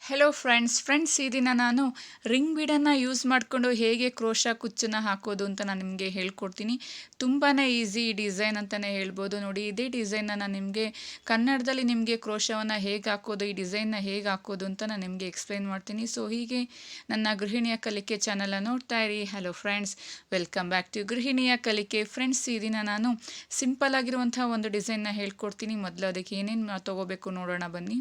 Hello friends ಈ ದಿನ ನಾನು ರಿಂಗ್ ಬೀಡನ್ನು ಯೂಸ್ ಮಾಡಿಕೊಂಡು ಹೇಗೆ ಕ್ರೋಶಾ ಕುಚ್ಚನ್ನು ಹಾಕೋದು ಅಂತ ನಾನು ನಿಮಗೆ ಹೇಳ್ಕೊಡ್ತೀನಿ. ತುಂಬಾ ಈಸಿ ಡಿಸೈನ್ ಅಂತಲೇ ಹೇಳ್ಬೋದು. ನೋಡಿ, ಇದೇ ಡಿಸೈನ್ನ ನಾನು ನಿಮಗೆ ಕನ್ನಡದಲ್ಲಿ ನಿಮಗೆ ಕ್ರೋಶಾವನ್ನು ಹೇಗೆ ಹಾಕೋದು, ಈ ಡಿಸೈನ್ನ ಹೇಗೆ ಹಾಕೋದು ಅಂತ ನಾನು ನಿಮಗೆ ಎಕ್ಸ್ಪ್ಲೈನ್ ಮಾಡ್ತೀನಿ. ಸೊ ಹೀಗೆ ನನ್ನ ಗೃಹಿಣಿಯ ಕಲಿಕೆ ಚಾನಲನ್ನು ನೋಡ್ತಾ ಇರಿ. Hello friends, welcome back to ಗೃಹಿಣಿಯ ಕಲಿಕೆ. ಫ್ರೆಂಡ್ಸ್, ಈ ದಿನ ನಾನು ಸಿಂಪಲ್ ಆಗಿರುವಂಥ ಒಂದು ಡಿಸೈನ್ನ ಹೇಳ್ಕೊಡ್ತೀನಿ. ಮೊದಲು ಅದಕ್ಕೆ ಏನೇನು ತೊಗೋಬೇಕು ನೋಡೋಣ ಬನ್ನಿ.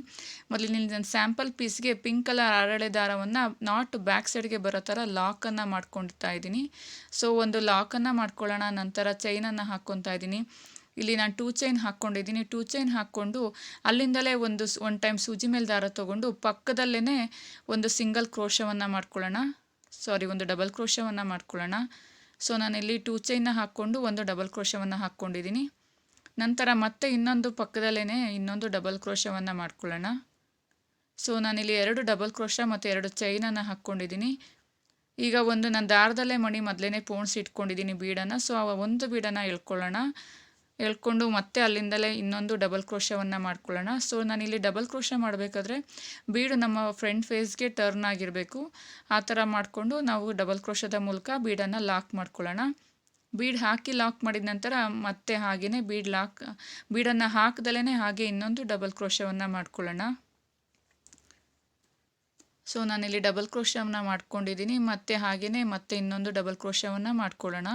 ಮೊದಲು ನಾನು ಸ್ಯಾಂಪಲ್ ಪೀಸ್ಗೆ ಪಿಂಕ್ ಕಲರ್ ಹರಳೆ ದಾರವನ್ನು ನಾಟ್ ಬ್ಯಾಕ್ ಸೈಡ್ಗೆ ಬರೋ ಥರ ಲಾಕನ್ನು ಮಾಡ್ಕೊಳ್ತಾ ಇದ್ದೀನಿ. ಸೊ ಒಂದು ಲಾಕನ್ನು ಮಾಡ್ಕೊಳ್ಳೋಣ. ನಂತರ ಚೈನನ್ನು ಹಾಕ್ಕೊತಾ ಇದ್ದೀನಿ. ಇಲ್ಲಿ ನಾನು 2 ಚೈನ್ ಹಾಕ್ಕೊಂಡಿದ್ದೀನಿ. 2 ಚೈನ್ ಹಾಕ್ಕೊಂಡು ಅಲ್ಲಿಂದಲೇ ಒಂದು ಟೈಮ್ ಸೂಜಿ ಮೇಲೆ ದಾರ ತೊಗೊಂಡು ಪಕ್ಕದಲ್ಲೇ ಒಂದು ಸಿಂಗಲ್ ಕ್ರೋಶವನ್ನು ಮಾಡ್ಕೊಳ್ಳೋಣ. ಒಂದು ಡಬಲ್ ಕ್ರೋಶವನ್ನು ಮಾಡ್ಕೊಳ್ಳೋಣ. ಸೊ ನಾನಿಲ್ಲಿ 2 ಚೈನ್ನ ಹಾಕ್ಕೊಂಡು ಒಂದು ಡಬಲ್ ಕ್ರೋಶವನ್ನು ಹಾಕ್ಕೊಂಡಿದ್ದೀನಿ. ನಂತರ ಮತ್ತೆ ಇನ್ನೊಂದು ಪಕ್ಕದಲ್ಲೇ ಇನ್ನೊಂದು ಡಬಲ್ ಕ್ರೋಶವನ್ನು ಮಾಡ್ಕೊಳ್ಳೋಣ. ಸೊ ನಾನಿಲ್ಲಿ 2 ಡಬಲ್ ಕ್ರೋಶ ಮತ್ತು 2 ಚೈನನ್ನು ಹಾಕ್ಕೊಂಡಿದ್ದೀನಿ. ಈಗ ನಾನು ದಾರದಲ್ಲೇ ಮಣಿ ಮೊದಲೇ ಪೋಣಿಸಿ ಇಟ್ಕೊಂಡಿದ್ದೀನಿ ಬೀಡನ್ನು. ಸೊ ಒಂದು ಬೀಡನ್ನು ಎಳ್ಕೊಂಡು ಮತ್ತೆ ಅಲ್ಲಿಂದಲೇ ಇನ್ನೊಂದು ಡಬಲ್ ಕ್ರೋಶವನ್ನು ಮಾಡ್ಕೊಳ್ಳೋಣ. ಸೊ ನಾನಿಲ್ಲಿ ಡಬಲ್ ಕ್ರೋಶ ಮಾಡಬೇಕಾದ್ರೆ ಬೀಡು ನಮ್ಮ ಫ್ರಂಟ್ ಫೇಸ್ಗೆ ಟರ್ನ್ ಆಗಿರಬೇಕು. ಆ ಥರ ಮಾಡಿಕೊಂಡು ನಾವು ಡಬಲ್ ಕ್ರೋಶದ ಮೂಲಕ ಬೀಡನ್ನು ಲಾಕ್ ಮಾಡ್ಕೊಳ್ಳೋಣ. ಬೀಡ್ ಹಾಕಿ ಲಾಕ್ ಮಾಡಿದ ನಂತರ ಮತ್ತೆ ಹಾಗೆಯೇ ಬೀಡನ್ನು ಹಾಕ್ದಲೇ ಹಾಗೆ ಇನ್ನೊಂದು ಡಬಲ್ ಕ್ರೋಶವನ್ನು ಮಾಡ್ಕೊಳ್ಳೋಣ. ಸೊ ನಾನಿಲ್ಲಿ ಡಬಲ್ ಕ್ರೋಶವನ್ನು ಮಾಡ್ಕೊಂಡಿದ್ದೀನಿ. ಮತ್ತೆ ಹಾಗೆಯೇ ಮತ್ತೆ ಇನ್ನೊಂದು ಡಬಲ್ ಕ್ರೋಶವನ್ನು ಮಾಡ್ಕೊಳ್ಳೋಣ.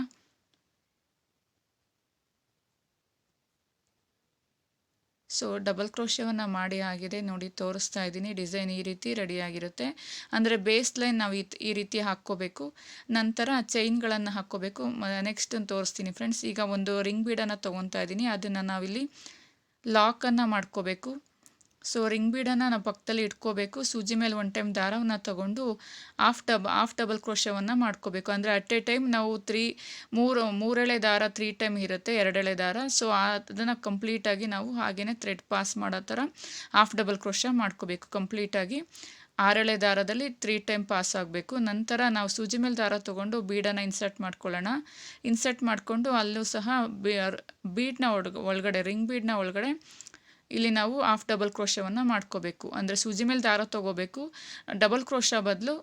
ಸೊ ಡಬಲ್ ಕ್ರೋಶವನ್ನು ಮಾಡಿ ಆಗಿದೆ ನೋಡಿ, ತೋರಿಸ್ತಾ ಇದ್ದೀನಿ. ಡಿಸೈನ್ ಈ ರೀತಿ ರೆಡಿಯಾಗಿರುತ್ತೆ. ಅಂದರೆ ಬೇಸ್ ಲೈನ್ ನಾವು ಈ ರೀತಿ ಹಾಕ್ಕೋಬೇಕು. ನಂತರ ಚೈನ್ಗಳನ್ನು ಹಾಕ್ಕೋಬೇಕು. ನೆಕ್ಸ್ಟ್ ತೋರಿಸ್ತೀನಿ ಫ್ರೆಂಡ್ಸ್. ಈಗ ಒಂದು ರಿಂಗ್ ಬೀಡನ್ನು ತೊಗೊತಾ ಇದ್ದೀನಿ. ಅದನ್ನು ನಾವಿಲ್ಲಿ ಲಾಕನ್ನು ಮಾಡ್ಕೋಬೇಕು. ಸೊ ರಿಂಗ್ ಬೀಡನ್ನು ನಾವು ಪಕ್ಕದಲ್ಲಿ ಇಟ್ಕೋಬೇಕು. ಸೂಜಿ ಮೇಲೆ ಒಂದು ಟೈಮ್ ದಾರವನ್ನು ತಗೊಂಡು ಹಾಫ್ ಡಬಲ್ ಕ್ರೋಶವನ್ನು ಮಾಡ್ಕೋಬೇಕು. ಅಂದರೆ ಅಟ್ ಎ ಟೈಮ್ ನಾವು ಮೂರೆಳೆ ದಾರ 3 ಟೈಮ್ ಇರುತ್ತೆ, 2 ಎಳೆ ದಾರ. ಸೊ ಅದನ್ನು ಕಂಪ್ಲೀಟಾಗಿ ನಾವು ಹಾಗೆಯೇ ಥ್ರೆಡ್ ಪಾಸ್ ಮಾಡೋ ಥರ ಹಾಫ್ ಡಬಲ್ ಕ್ರೋಶ ಮಾಡ್ಕೋಬೇಕು. ಕಂಪ್ಲೀಟಾಗಿ 6 ಎಳೆ ದಾರದಲ್ಲಿ 3 ಟೈಮ್ ಪಾಸ್ ಆಗಬೇಕು. ನಂತರ ನಾವು ಸೂಜಿ ಮೇಲೆ ದಾರ ತೊಗೊಂಡು ಬೀಡನ್ನು ಇನ್ಸರ್ಟ್ ಮಾಡ್ಕೊಳ್ಳೋಣ. ಇನ್ಸರ್ಟ್ ಮಾಡಿಕೊಂಡು ಅಲ್ಲೂ ಸಹ ಬೀಡ್ನ ಒಳಗಡೆ ರಿಂಗ್ ಬೀಡ್ನ ಒಳಗಡೆ ಇಲ್ಲಿ ನಾವು ಹಾಫ್ ಡಬಲ್ ಕ್ರೋಶವನ್ನು ಮಾಡ್ಕೋಬೇಕು. ಅಂದರೆ ಸೂಜಿ ಮೇಲೆ ದಾರ ತೊಗೋಬೇಕು. ಡಬಲ್ ಕ್ರೋಶ ಬದಲು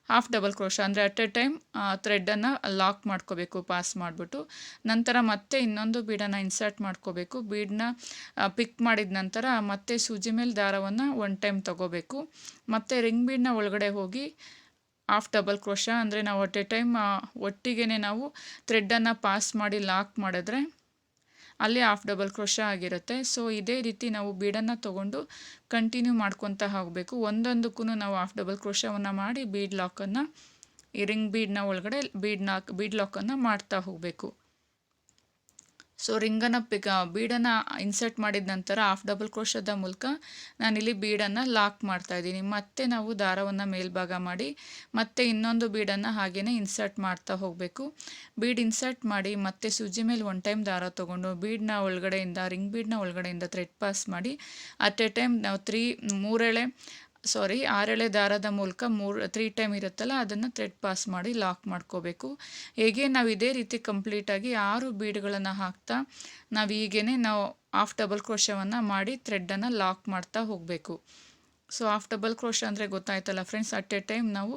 ಹಾಫ್ ಡಬಲ್ ಕ್ರೋಶ, ಅಂದರೆ ಅಟ್ ಎ ಟೈಮ್ ಥ್ರೆಡನ್ನು ಲಾಕ್ ಮಾಡ್ಕೋಬೇಕು ಪಾಸ್ ಮಾಡಿಬಿಟ್ಟು. ನಂತರ ಮತ್ತೆ ಇನ್ನೊಂದು ಬೀಡನ್ನು ಇನ್ಸರ್ಟ್ ಮಾಡ್ಕೋಬೇಕು. ಬೀಡನ್ನ ಪಿಕ್ ಮಾಡಿದ ನಂತರ ಮತ್ತೆ ಸೂಜಿ ಮೇಲೆ ದಾರವನ್ನು 1 ಟೈಮ್ ತೊಗೋಬೇಕು. ಮತ್ತು ರಿಂಗ್ ಬೀಡ್ನ ಒಳಗಡೆ ಹೋಗಿ ಹಾಫ್ ಡಬಲ್ ಕ್ರೋಶ, ಅಂದರೆ ನಾವು ಅಟ್ ಎ ಟೈಮ್ ಒಟ್ಟಿಗೆ ನಾವು ಥ್ರೆಡನ್ನು ಪಾಸ್ ಮಾಡಿ ಲಾಕ್ ಮಾಡಿದ್ರೆ ಅಲ್ಲಿ ಹಾಫ್ ಡಬಲ್ ಕ್ರೋಶ ಆಗಿರುತ್ತೆ. ಸೊ ಇದೇ ರೀತಿ ನಾವು ಬೀಡನ್ನು ತೊಗೊಂಡು ಕಂಟಿನ್ಯೂ ಮಾಡ್ಕೊತಾ ಹೋಗಬೇಕು. ಒಂದೊಂದಕ್ಕೂ ನಾವು ಹಾಫ್ ಡಬಲ್ ಕ್ರೋಶವನ್ನು ಮಾಡಿ ಬೀಡ್ ಲಾಕನ್ನು ಈ ರಿಂಗ್ ಬೀಡ್ನ ಒಳಗಡೆ ಬೀಡ್ ಲಾಕನ್ನು ಮಾಡ್ತಾ ಹೋಗಬೇಕು. ಸೊ ಬೀಡನ್ನು ಇನ್ಸರ್ಟ್ ಮಾಡಿದ ನಂತರ ಹಾಫ್ ಡಬಲ್ ಕ್ರೋಶದ ಮೂಲಕ ನಾನಿಲ್ಲಿ ಬೀಡನ್ನು ಲಾಕ್ ಮಾಡ್ತಾ ಇದ್ದೀನಿ. ಮತ್ತೆ ನಾವು ದಾರವನ್ನು ಮೇಲ್ಭಾಗ ಮಾಡಿ ಮತ್ತೆ ಇನ್ನೊಂದು ಬೀಡನ್ನು ಹಾಗೆಯೇ ಇನ್ಸರ್ಟ್ ಮಾಡ್ತಾ ಹೋಗಬೇಕು. ಬೀಡ್ ಇನ್ಸರ್ಟ್ ಮಾಡಿ ಮತ್ತೆ ಸೂಜಿ ಮೇಲೆ 1 ಟೈಮ್ ದಾರ ತೊಗೊಂಡು ರಿಂಗ್ ಬೀಡ್ನ ಒಳಗಡೆಯಿಂದ ಥ್ರೆಡ್ ಪಾಸ್ ಮಾಡಿ ಅಟ್ ಎ ಟೈಮ್ ನಾವು 6 ಎಳೆ ದಾರದ ಮೂಲಕ 3 ಟೈಮ್ ಇರುತ್ತಲ್ಲ ಅದನ್ನು ಥ್ರೆಡ್ ಪಾಸ್ ಮಾಡಿ ಲಾಕ್ ಮಾಡ್ಕೋಬೇಕು. ಹೇಗೆ ನಾವು ಇದೇ ರೀತಿ ಕಂಪ್ಲೀಟಾಗಿ 6 ಬೀಡ್ಗಳನ್ನು ಹಾಕ್ತಾ ನಾವು ಹಾಫ್ ಡಬಲ್ ಕ್ರೋಶವನ್ನು ಮಾಡಿ ಥ್ರೆಡನ್ನು ಲಾಕ್ ಮಾಡ್ತಾ ಹೋಗಬೇಕು. ಸೊ ಹಾಫ್ ಡಬಲ್ ಕ್ರೋಶ ಅಂದರೆ ಗೊತ್ತಾಯ್ತಲ್ಲ ಫ್ರೆಂಡ್ಸ್. ಅಟ್ ಎ ಟೈಮ್ ನಾವು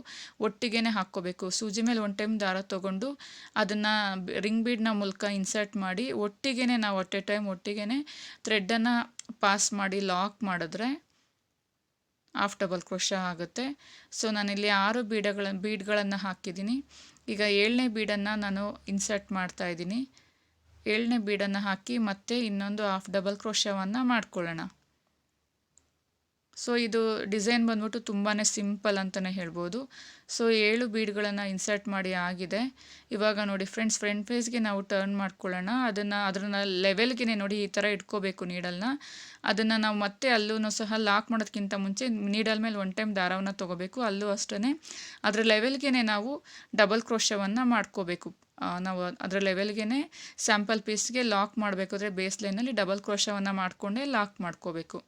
ಒಟ್ಟಿಗೆ ಹಾಕ್ಕೋಬೇಕು. ಸೂಜಿ ಮೇಲೆ 1 ಟೈಮ್ ದಾರ ತೊಗೊಂಡು ಅದನ್ನು ರಿಂಗ್ ಬೀಡ್ನ ಮೂಲಕ ಇನ್ಸರ್ಟ್ ಮಾಡಿ ಒಟ್ಟಿಗೆ ನಾವು ಅಟ್ ಎ ಟೈಮ್ ಒಟ್ಟಿಗೆ ಥ್ರೆಡನ್ನು ಪಾಸ್ ಮಾಡಿ ಲಾಕ್ ಮಾಡಿದ್ರೆ ಹಾಫ್ ಡಬಲ್ ಕ್ರೋಶ ಆಗುತ್ತೆ. ಸೊ ನಾನಿಲ್ಲಿ 6 ಬೀಡ್ಗಳನ್ನು ಹಾಕಿದ್ದೀನಿ. ಈಗ 7ನೇ ಬೀಡನ್ನು ನಾನು ಇನ್ಸರ್ಟ್ ಮಾಡ್ತಾ ಇದ್ದೀನಿ. 7ನೇ ಬೀಡನ್ನು ಹಾಕಿ ಮತ್ತೆ ಇನ್ನೊಂದು ಹಾಫ್ ಡಬಲ್ ಕ್ರೋಶವನ್ನು ಮಾಡ್ಕೊಳ್ಳೋಣ. ಸೊ ಇದು ಡಿಸೈನ್ ಬಂದ್ಬಿಟ್ಟು ತುಂಬಾ ಸಿಂಪಲ್ ಅಂತಲೇ ಹೇಳ್ಬೋದು. ಸೊ 7 ಬೀಡ್ಗಳನ್ನು ಇನ್ಸರ್ಟ್ ಮಾಡಿ ಆಗಿದೆ. ಇವಾಗ ನೋಡಿ ಫ್ರೆಂಡ್ಸ್, ಫ್ರಂಟ್ ಫೇಸ್ಗೆ ನಾವು ಟರ್ನ್ ಮಾಡ್ಕೊಳ್ಳೋಣ. ಅದನ್ನು ಲೆವೆಲ್ಗೆ ನೋಡಿ ಈ ಥರ ಇಟ್ಕೋಬೇಕು ನೀಡಲ್ನ. ಅದನ್ನು ನಾವು ಮತ್ತೆ ಅಲ್ಲೂ ಸಹ ಲಾಕ್ ಮಾಡೋದಕ್ಕಿಂತ ಮುಂಚೆ ನೀಡಲ್ ಮೇಲೆ 1 ಟೈಮ್ ದಾರವನ್ನು ತೊಗೋಬೇಕು. ಅಲ್ಲೂ ಅಷ್ಟೇ ಅದರ ಲೆವೆಲ್ಗೆ ನಾವು ಡಬಲ್ ಕ್ರೋಶವನ್ನು ಮಾಡ್ಕೋಬೇಕು. ನಾವು ಅದರ ಲೆವೆಲ್ಗೆ ಸ್ಯಾಂಪಲ್ ಪೀಸ್ಗೆ ಲಾಕ್ ಮಾಡಬೇಕಾದ್ರೆ ಬೇಸ್ ಲೈನಲ್ಲಿ ಡಬಲ್ ಕ್ರೋಶವನ್ನು ಮಾಡಿಕೊಂಡೇ ಲಾಕ್ ಮಾಡ್ಕೋಬೇಕು.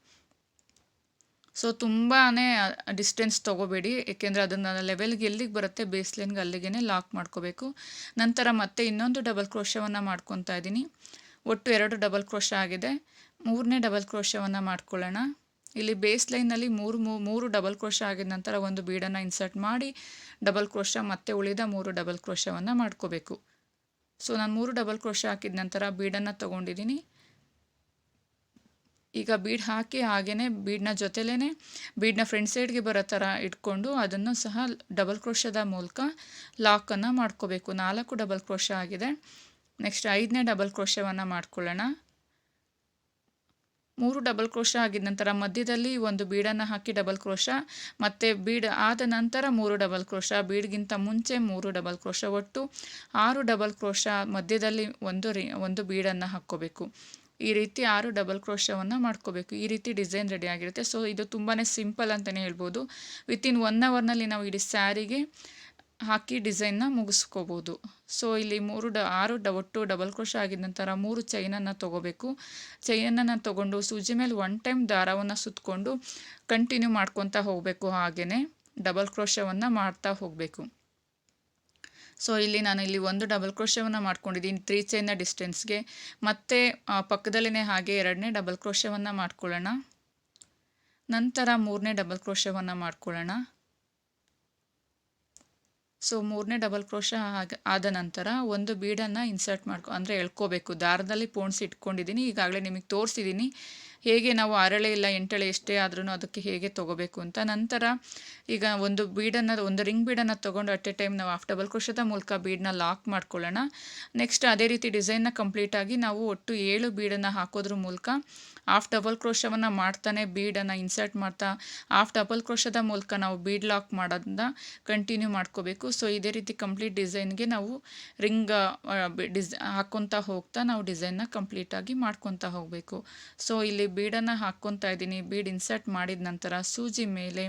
ಸೊ ತುಂಬಾ ಡಿಸ್ಟೆನ್ಸ್ ತೊಗೋಬೇಡಿ, ಏಕೆಂದರೆ ಅದನ್ನು ಲೆವೆಲ್ಗೆ ಎಲ್ಲಿಗೆ ಬರುತ್ತೆ ಬೇಸ್ ಲೈನ್ಗೆ ಅಲ್ಲಿಗೆ ಲಾಕ್ ಮಾಡ್ಕೋಬೇಕು. ನಂತರ ಮತ್ತೆ ಇನ್ನೊಂದು ಡಬಲ್ ಕ್ರೋಶವನ್ನು ಮಾಡ್ಕೊತಾ ಇದ್ದೀನಿ. ಒಟ್ಟು 2 ಡಬಲ್ ಕ್ರೋಶ ಆಗಿದೆ. 3ನೇ ಡಬಲ್ ಕ್ರೋಶವನ್ನು ಮಾಡ್ಕೊಳ್ಳೋಣ. ಇಲ್ಲಿ ಬೇಸ್ ಲೈನಲ್ಲಿ ಮೂರು ಡಬಲ್ ಕ್ರೋಶ ಆಗಿದ ನಂತರ ಒಂದು ಬೀಡನ್ನು ಇನ್ಸರ್ಟ್ ಮಾಡಿ ಡಬಲ್ ಕ್ರೋಶ ಮತ್ತೆ ಉಳಿದ 3 ಡಬಲ್ ಕ್ರೋಶವನ್ನು ಮಾಡ್ಕೋಬೇಕು. ಸೊ ನಾನು 3 ಡಬಲ್ ಕ್ರೋಶ ಹಾಕಿದ ನಂತರ ಬೀಡನ್ನು ತೊಗೊಂಡಿದ್ದೀನಿ. ಈಗ ಬೀಡ್ ಹಾಕಿ ಹಾಗೆಯೇ ಬೀಡ್ನ ಜೊತೆಲೇ ಬೀಡ್ನ ಫ್ರಂಟ್ ಸೈಡ್ಗೆ ಬರೋ ಥರ ಇಟ್ಕೊಂಡು ಅದನ್ನು ಸಹ ಡಬಲ್ ಕ್ರೋಶದ ಮೂಲಕ ಲಾಕನ್ನು ಮಾಡ್ಕೋಬೇಕು. 4 ಡಬಲ್ ಕ್ರೋಶ ಆಗಿದೆ. ನೆಕ್ಸ್ಟ್ 5ನೇ ಡಬಲ್ ಕ್ರೋಶವನ್ನು ಮಾಡ್ಕೊಳ್ಳೋಣ. 3 ಡಬಲ್ ಕ್ರೋಶ ಆಗಿದ ನಂತರ ಮಧ್ಯದಲ್ಲಿ ಒಂದು ಬೀಡನ್ನು ಹಾಕಿ ಡಬಲ್ ಕ್ರೋಶ, ಮತ್ತು ಬೀಡ್ ಆದ ನಂತರ 3 ಡಬಲ್ ಕ್ರೋಶ, ಬೀಡ್ಗಿಂತ ಮುಂಚೆ 3 ಡಬಲ್ ಕ್ರೋಶ, ಒಟ್ಟು 6 ಡಬಲ್ ಕ್ರೋಶ ಮಧ್ಯದಲ್ಲಿ ಒಂದು ಬೀಡನ್ನು ಹಾಕ್ಕೋಬೇಕು. ಈ ರೀತಿ 6 ಡಬಲ್ ಕ್ರೋಶವನ್ನು ಮಾಡ್ಕೋಬೇಕು. ಈ ರೀತಿ ಡಿಸೈನ್ ರೆಡಿ ಆಗಿರುತ್ತೆ. ಸೊ ಇದು ತುಂಬಾ ಸಿಂಪಲ್ ಅಂತಲೇ ಹೇಳ್ಬೋದು. ವಿತಿನ್ 1 ಅವರ್ನಲ್ಲಿ ನಾವು ಇಡೀ ಸ್ಯಾರಿಗೆ ಹಾಕಿ ಡಿಸೈನ್ನ ಮುಗಿಸ್ಕೋಬೋದು. ಸೊ ಇಲ್ಲಿ ಒಟ್ಟು ಡಬಲ್ ಕ್ರೋಶ ಆಗಿದ ನಂತರ 3 ಚೈನನ್ನು ತೊಗೋಬೇಕು. ಚೈನನ್ನು ತೊಗೊಂಡು ಸೂಜಿ ಮೇಲೆ 1 ಟೈಮ್ ದಾರವನ್ನು ಸುತ್ತಕೊಂಡು ಕಂಟಿನ್ಯೂ ಮಾಡ್ಕೊತಾ ಹೋಗಬೇಕು. ಹಾಗೆಯೇ ಡಬಲ್ ಕ್ರೋಶವನ್ನು ಮಾಡ್ತಾ ಹೋಗಬೇಕು. ಸೊ ಇಲ್ಲಿ ನಾನು ಒಂದು ಡಬಲ್ ಕ್ರೋಶವನ್ನು ಮಾಡ್ಕೊಂಡಿದ್ದೀನಿ 3 ಚೈನ್ನ ಡಿಸ್ಟೆನ್ಸ್ಗೆ. ಮತ್ತೆ ಪಕ್ಕದಲ್ಲೇ ಹಾಗೆ 2ನೇ ಡಬಲ್ ಕ್ರೋಶವನ್ನು ಮಾಡ್ಕೊಳ್ಳೋಣ. ನಂತರ 3ನೇ ಡಬಲ್ ಕ್ರೋಶವನ್ನು ಮಾಡ್ಕೊಳ್ಳೋಣ. ಸೊ 3ನೇ ಡಬಲ್ ಕ್ರೋಶ ಆದ ನಂತರ ಒಂದು ಬೀಡನ್ನು ಇನ್ಸರ್ಟ್ ಅಂದರೆ ಎಳ್ಕೋಬೇಕು. ದಾರದಲ್ಲಿ ಪೋಣಿಸಿ ಇಟ್ಕೊಂಡಿದ್ದೀನಿ. ಈಗಾಗಲೇ ನಿಮಗೆ ತೋರಿಸಿದ್ದೀನಿ ಹೇಗೆ ನಾವು 6 ಇಲ್ಲ 8 ಎಷ್ಟೇ ಆದ್ರೂ ಅದಕ್ಕೆ ಹೇಗೆ ತೊಗೋಬೇಕು ಅಂತ. ನಂತರ ಈಗ ಒಂದು ರಿಂಗ್ ಬೀಡನ್ನು ತೊಗೊಂಡು ಅಟ್ ಎ ಟೈಮ್ ನಾವು ಹಾಫ್ ಡಬಲ್ ಕ್ರೋಶದ ಮೂಲಕ ಬೀಡನ್ನ ಲಾಕ್ ಮಾಡ್ಕೊಳ್ಳೋಣ. ನೆಕ್ಸ್ಟ್ ಅದೇ ರೀತಿ ಡಿಸೈನ್ನ ಕಂಪ್ಲೀಟಾಗಿ ನಾವು ಒಟ್ಟು 7 ಬೀಡನ್ನು ಹಾಕೋದ್ರ ಮೂಲಕ ಹಾಫ್ ಡಬಲ್ ಕ್ರೋಶವನ್ನು ಮಾಡ್ತಾನೆ ಬೀಡನ್ನು ಇನ್ಸರ್ಟ್ ಮಾಡ್ತಾ ಹಾಫ್ ಡಬಲ್ ಕ್ರೋಶದ ಮೂಲಕ ನಾವು ಬೀಡ್ ಲಾಕ್ ಮಾಡೋದನ್ನ ಕಂಟಿನ್ಯೂ ಮಾಡ್ಕೋಬೇಕು. ಸೊ ಇದೇ ರೀತಿ ಕಂಪ್ಲೀಟ್ ಡಿಸೈನ್ಗೆ ನಾವು ರಿಂಗ್ ಹಾಕ್ಕೊತಾ ಹೋಗ್ತಾ ನಾವು ಡಿಸೈನ್ನ ಕಂಪ್ಲೀಟಾಗಿ ಮಾಡ್ಕೊತಾ ಹೋಗಬೇಕು. ಸೊ ಇಲ್ಲಿ ಬೀಡನ್ನು ಹಾಕ್ಕೊತಾ ಇದ್ದೀನಿ. ಬೀಡ್ ಇನ್ಸರ್ಟ್ ಮಾಡಿದ ನಂತರ ಸೂಜಿ ಮೇಲೆ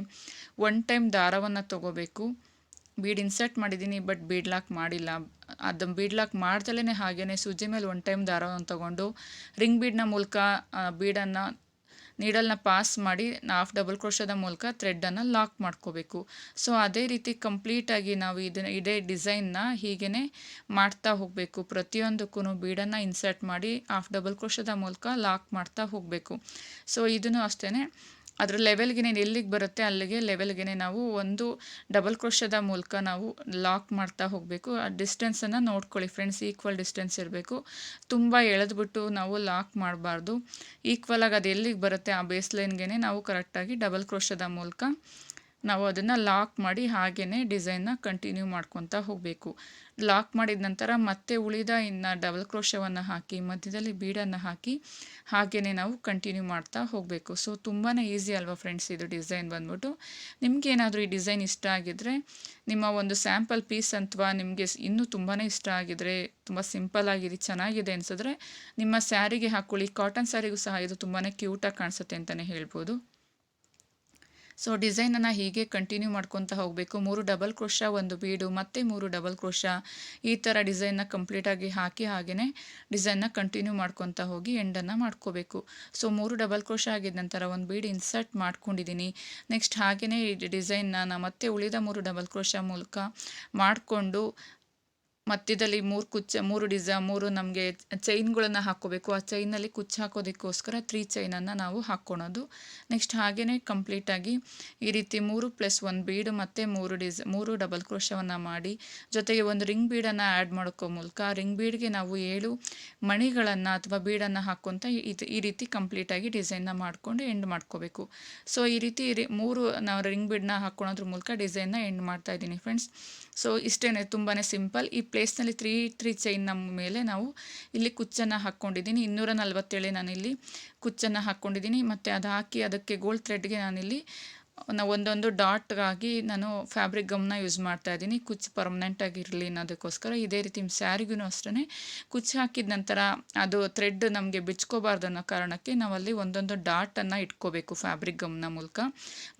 1 ಟೈಮ್ ದಾರವನ್ನು ತೊಗೋಬೇಕು. ಬೀಡ್ ಇನ್ಸರ್ಟ್ ಮಾಡಿದ್ದೀನಿ ಬಟ್ ಬೀಡ್ ಲಾಕ್ ಮಾಡಿಲ್ಲ. ಅದು ಬೀಡ್ ಲಾಕ್ ಮಾಡ್ದಲೇ ಹಾಗೆಯೇ ಸೂಜಿ ಮೇಲೆ 1 ಟೈಮ್ ದಾರವನ್ನು ತೊಗೊಂಡು ರಿಂಗ್ ಬೀಡ್ನ ಮೂಲಕ ಬೀಡನ್ನು ನೀಡಲ್ನ ಪಾಸ್ ಮಾಡಿ ಹಾಫ್ ಡಬಲ್ ಕ್ರೋಶದ ಮೂಲಕ ಥ್ರೆಡ್ಡನ್ನು ಲಾಕ್ ಮಾಡ್ಕೋಬೇಕು. ಸೊ ಅದೇ ರೀತಿ ಕಂಪ್ಲೀಟಾಗಿ ನಾವು ಇದೇ ಡಿಸೈನ್ನ ಹೀಗೇ ಮಾಡ್ತಾ ಹೋಗಬೇಕು. ಪ್ರತಿಯೊಂದಕ್ಕೂ ಬೀಡನ್ನು ಇನ್ಸರ್ಟ್ ಮಾಡಿ ಹಾಫ್ ಡಬಲ್ ಕ್ರೋಶದ ಮೂಲಕ ಲಾಕ್ ಮಾಡ್ತಾ ಹೋಗಬೇಕು. ಸೊ ಇದನ್ನು ಅಷ್ಟೇ ಅದರ ಲೆವೆಲ್ಗೆ ಎಲ್ಲಿಗೆ ಬರುತ್ತೆ ಅಲ್ಲಿಗೆ ಲೆವೆಲ್ಗೆ ನಾವು ಒಂದು ಡಬಲ್ ಕ್ರೋಶದ ಮೂಲಕ ನಾವು ಲಾಕ್ ಮಾಡ್ತಾ ಹೋಗಬೇಕು. ಆ ಡಿಸ್ಟೆನ್ಸನ್ನು ನೋಡ್ಕೊಳ್ಳಿ ಫ್ರೆಂಡ್ಸ್, ಈಕ್ವಲ್ ಡಿಸ್ಟೆನ್ಸ್ ಇರಬೇಕು. ತುಂಬ ಎಳೆದ್ಬಿಟ್ಟು ನಾವು ಲಾಕ್ ಮಾಡಬಾರ್ದು. ಈಕ್ವಲಾಗಿ ಅದು ಎಲ್ಲಿಗೆ ಬರುತ್ತೆ ಆ ಬೇಸ್ ಲೈನ್ಗೆ ನಾವು ಕರೆಕ್ಟಾಗಿ ಡಬಲ್ ಕ್ರೋಶದ ಮೂಲಕ ನಾವು ಅದನ್ನು ಲಾಕ್ ಮಾಡಿ ಹಾಗೆಯೇ ಡಿಸೈನ್ನ ಕಂಟಿನ್ಯೂ ಮಾಡ್ಕೊತಾ ಹೋಗಬೇಕು. ಲಾಕ್ ಮಾಡಿದ ನಂತರ ಮತ್ತೆ ಉಳಿದ ಇನ್ನು ಡಬಲ್ ಕ್ರೋಶವನ್ನು ಹಾಕಿ ಮಧ್ಯದಲ್ಲಿ ಬೀಡನ್ನು ಹಾಕಿ ಹಾಗೆಯೇ ನಾವು ಕಂಟಿನ್ಯೂ ಮಾಡ್ತಾ ಹೋಗಬೇಕು. ಸೊ ತುಂಬಾ ಈಸಿ ಅಲ್ವಾ ಫ್ರೆಂಡ್ಸ್ ಇದು ಡಿಸೈನ್ ಬಂದ್ಬಿಟ್ಟು. ನಿಮಗೇನಾದರೂ ಈ ಡಿಸೈನ್ ಇಷ್ಟ ಆಗಿದ್ದರೆ ನಿಮ್ಮ ಒಂದು ಸ್ಯಾಂಪಲ್ ಪೀಸ್ ಅಥವಾ ನಿಮಗೆ ಇನ್ನೂ ತುಂಬಾ ಇಷ್ಟ ಆಗಿದರೆ, ತುಂಬ ಸಿಂಪಲ್ ಆಗಿದೆ ಚೆನ್ನಾಗಿದೆ ಅನಿಸಿದ್ರೆ ನಿಮ್ಮ ಸ್ಯಾರಿಗೆ ಹಾಕ್ಕೊಳ್ಳಿ. ಕಾಟನ್ ಸ್ಯಾರಿಗೂ ಸಹ ಇದು ತುಂಬಾ ಕ್ಯೂಟಾಗಿ ಕಾಣಿಸುತ್ತೆ ಅಂತಲೇ ಹೇಳ್ಬೋದು. ಸೊ ಡಿಸೈನನ್ನು ಹೀಗೆ ಕಂಟಿನ್ಯೂ ಮಾಡ್ಕೊತಾ ಹೋಗಬೇಕು. 3 ಡಬಲ್ ಕ್ರೋಶ, ಒಂದು ಬೀಡು, ಮತ್ತೆ 3 ಡಬಲ್ ಕ್ರೋಶ, ಈ ಥರ ಡಿಸೈನ್ನ ಕಂಪ್ಲೀಟಾಗಿ ಹಾಕಿ ಹಾಗೆಯೇ ಡಿಸೈನ್ನ ಕಂಟಿನ್ಯೂ ಮಾಡ್ಕೊತಾ ಹೋಗಿ ಎಂಡನ್ನು ಮಾಡ್ಕೋಬೇಕು. ಸೊ 3 ಡಬಲ್ ಕ್ರೋಶ ಆಗಿದ ನಂತರ ಒಂದು ಬೀಡ್ ಇನ್ಸರ್ಟ್ ಮಾಡ್ಕೊಂಡಿದ್ದೀನಿ. ನೆಕ್ಸ್ಟ್ ಹಾಗೆಯೇ ಈ ಡಿಸೈನ್ನ ನಾನು ಮತ್ತೆ ಉಳಿದ 3 ಡಬಲ್ ಕ್ರೋಶ ಮೂಲಕ ಮಾಡಿಕೊಂಡು ಮಧ್ಯದಲ್ಲಿ 3 ನಮಗೆ ಚೈನ್ಗಳನ್ನು ಹಾಕ್ಕೋಬೇಕು. ಆ ಚೈನಲ್ಲಿ ಕುಚ್ಚು ಹಾಕೋದಕ್ಕೋಸ್ಕರ 3 ಚೈನನ್ನು ನಾವು ಹಾಕ್ಕೊಳೋದು. ನೆಕ್ಸ್ಟ್ ಹಾಗೆಯೇ ಕಂಪ್ಲೀಟಾಗಿ ಈ ರೀತಿ 3+1 ಬೀಡು ಮತ್ತು 3 ಡಬಲ್ ಕ್ರೋಶವನ್ನು ಮಾಡಿ ಜೊತೆಗೆ ಒಂದು ರಿಂಗ್ ಬೀಡನ್ನು ಆ್ಯಡ್ ಮಾಡೋಕ್ಕೋ ಮೂಲಕ ರಿಂಗ್ ಬೀಡ್ಗೆ ನಾವು 7 ಮಣಿಗಳನ್ನು ಅಥವಾ ಬೀಡನ್ನು ಹಾಕ್ಕೊತ ಈ ರೀತಿ ಕಂಪ್ಲೀಟಾಗಿ ಡಿಸೈನ್ನ ಮಾಡಿಕೊಂಡು ಎಂಡ್ ಮಾಡ್ಕೋಬೇಕು. ಸೊ ಈ ರೀತಿ 3 ನಾವು ರಿಂಗ್ ಬೀಡನ್ನ ಹಾಕ್ಕೊಳೋದ್ರ ಮೂಲಕ ಡಿಸೈನ್ನ ಎಂಡ್ ಮಾಡ್ತಾ ಇದ್ದೀನಿ ಫ್ರೆಂಡ್ಸ್. ಸೊ ಇಷ್ಟೇ, ತುಂಬಾ ಸಿಂಪಲ್. ಈ ಪ್ಲೇಸ್ನಲ್ಲಿ 3 ಚೈನ್ನ ಮೇಲೆ ನಾವು ಇಲ್ಲಿ ಕುಚ್ಚನ್ನು ಹಾಕ್ಕೊಂಡಿದ್ದೀನಿ. 247 ನಾನಿಲ್ಲಿ ಕುಚ್ಚನ್ನು ಹಾಕ್ಕೊಂಡಿದ್ದೀನಿ. ಮತ್ತು ಅದು ಹಾಕಿ ಅದಕ್ಕೆ ಗೋಲ್ಡ್ ಥ್ರೆಡ್ಗೆ ನಾನಿಲ್ಲಿ ಒಂದೊಂದು ಡಾಟ್ಗಾಗಿ ನಾನು ಫ್ಯಾಬ್ರಿಕ್ ಗಮ್ನ ಯೂಸ್ ಮಾಡ್ತಾ ಇದ್ದೀನಿ. ಕುಚ್ಚು ಪರ್ಮನೆಂಟಾಗಿ ಇರಲಿ ಅನ್ನೋದಕ್ಕೋಸ್ಕರ. ಇದೇ ರೀತಿ ಸ್ಯಾರಿಗೂ ಅಷ್ಟೇ ಕುಚ್ಚು ಹಾಕಿದ ನಂತರ ಅದು ಥ್ರೆಡ್ ನಮಗೆ ಬಿಚ್ಕೋಬಾರ್ದು ಅನ್ನೋ ಕಾರಣಕ್ಕೆ ನಾವಲ್ಲಿ ಒಂದೊಂದು ಡಾಟನ್ನು ಇಟ್ಕೋಬೇಕು ಫ್ಯಾಬ್ರಿಕ್ ಗಮ್ನ ಮೂಲಕ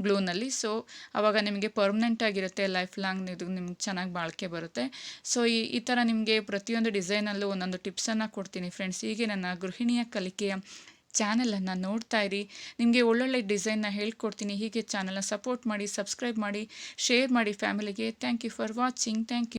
ಗ್ಲೂನಲ್ಲಿ. ಸೊ ಆವಾಗ ನಿಮಗೆ ಪರ್ಮನೆಂಟಾಗಿರುತ್ತೆ, ಲೈಫ್ ಲಾಂಗ್ ಇದು ನಿಮ್ಗೆ ಚೆನ್ನಾಗಿ ಬಾಳಿಕೆ ಬರುತ್ತೆ. ಸೊ ಈ ಥರ ನಿಮಗೆ ಪ್ರತಿಯೊಂದು ಡಿಸೈನಲ್ಲೂ ಒಂದೊಂದು ಟಿಪ್ಸನ್ನು ಕೊಡ್ತೀನಿ ಫ್ರೆಂಡ್ಸ್. ಹೀಗೆ ನನ್ನ ಗೃಹಿಣಿಯ ಕಲಿಕೆಯ ಚಾನಲನ್ನು ನೋಡ್ತಾ ಇರಿ. ನಿಮಗೆ ಒಳ್ಳೊಳ್ಳೆ ಡಿಸೈನ್ನ ಹೇಳ್ಕೊಡ್ತೀನಿ. ಹೀಗೆ ಚಾನಲ್ನ ಸಪೋರ್ಟ್ ಮಾಡಿ, ಸಬ್ಸ್ಕ್ರೈಬ್ ಮಾಡಿ, ಶೇರ್ ಮಾಡಿ ಫ್ಯಾಮಿಲಿಗೆ. Thank you for watching. Thank you.